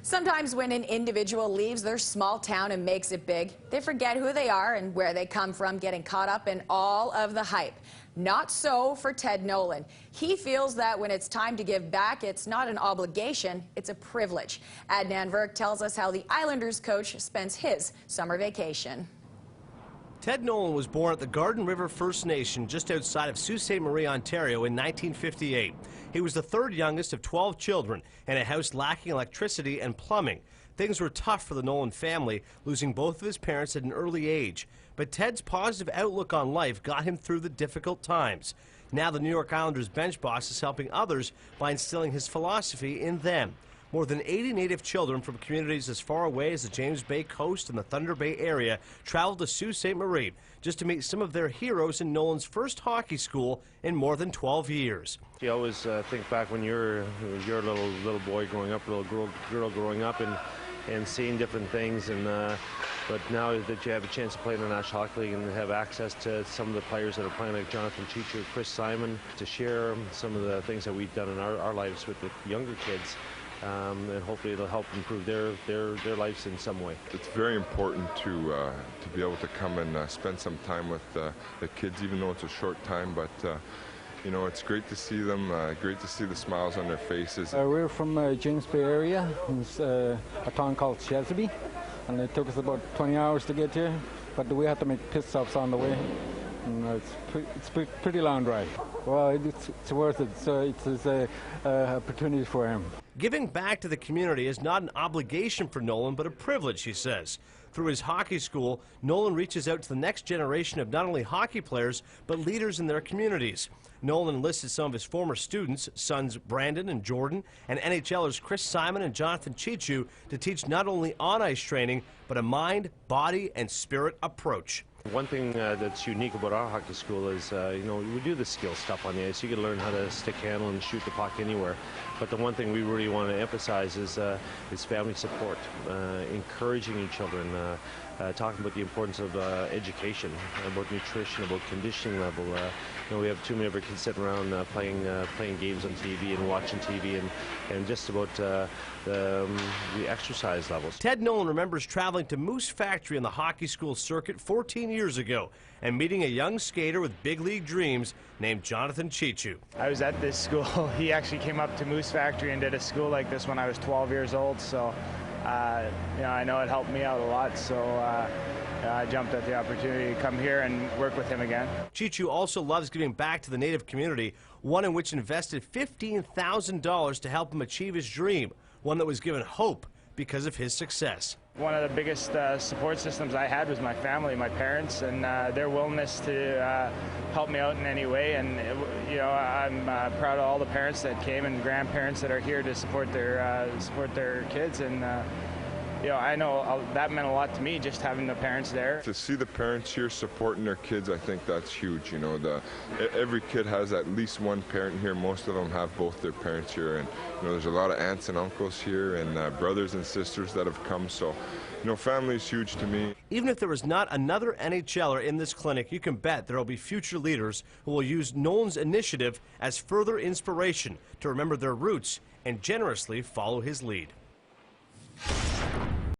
Sometimes when an individual leaves their small town and makes it big, they forget who they are and where they come from, getting caught up in all of the hype. Not so for Ted Nolan. He feels that when it's time to give back, it's not an obligation, it's a privilege. Adnan Verk tells us how the Islanders coach spends his summer vacation. Ted Nolan was born at the Garden River First Nation just outside of Sault Ste. Marie, Ontario in 1958. He was the third youngest of 12 children in a house lacking electricity and plumbing. Things were tough for the Nolan family, losing both of his parents at an early age. But Ted's positive outlook on life got him through the difficult times. Now the New York Islanders bench boss is helping others by instilling his philosophy in them. More than 80 Native children from communities as far away as the James Bay coast and the Thunder Bay area traveled to Sault Ste. Marie just to meet some of their heroes in Nolan's first hockey school in more than 12 years. You always think back when you're a little boy growing up, a little girl growing up, and seeing different things. But now that you have a chance to play in the National Hockey League and have access to some of the players that are playing, like Jonathan Cheechoo, Chris Simon, to share some of the things that we've done in our lives with the younger kids. And hopefully it'll help improve their lives in some way. It's very important to be able to come and spend some time with the kids, even though it's a short time. But you know, it's great to see them, great to see the smiles on their faces. We're from James Bay area. It's a town called Cheechoo, and it took us about 20 hours to get here. But we had to make pit stops on the way. And it's a pretty long drive. Well, it's worth it. So it's an opportunity for him. Giving back to the community is not an obligation for Nolan, but a privilege, he says. Through his hockey school, Nolan reaches out to the next generation of not only hockey players, but leaders in their communities. Nolan enlisted some of his former students, sons Brandon and Jordan, and NHLers Chris Simon and Jonathan Cheechoo, to teach not only on-ice training, but a mind, body, and spirit approach. One thing that's unique about our hockey school is, you know, we do the skill stuff on the ice. You can learn how to stick handle and shoot the puck anywhere. But the one thing we really want to emphasize is family support, encouraging each other, talking about the importance of education, about nutrition, about conditioning level. You know, we have too many of our kids sitting around playing games on TV and watching TV, and just about the exercise levels. Ted Nolan remembers traveling to Moose Factory on the hockey school circuit 14 years ago and meeting a young skater with big league dreams named Jonathan Cheechoo. I was at this school. He actually came up to Moose Factory and did a school like this when I was 12 years old. So, you know, I know it helped me out a lot. So I jumped at the opportunity to come here and work with him again. Cheechoo also loves giving back to the Native community, one in which invested $15,000 to help him achieve his dream, one that was given hope because of his success. One of the biggest support systems I had was my family, my parents, and their willingness to help me out in any way. And you know, I'm proud of all the parents that came and grandparents that are here to support their kids. And you know, I know that meant a lot to me, just having the parents there. To see the parents here supporting their kids, I think that's huge. You know, every kid has at least one parent here. Most of them have both their parents here, and you know, there's a lot of aunts and uncles here, and brothers and sisters that have come. So, you know, family is huge to me. Even if there is not another NHLer in this clinic, you can bet there will be future leaders who will use Nolan's initiative as further inspiration to remember their roots and generously follow his lead.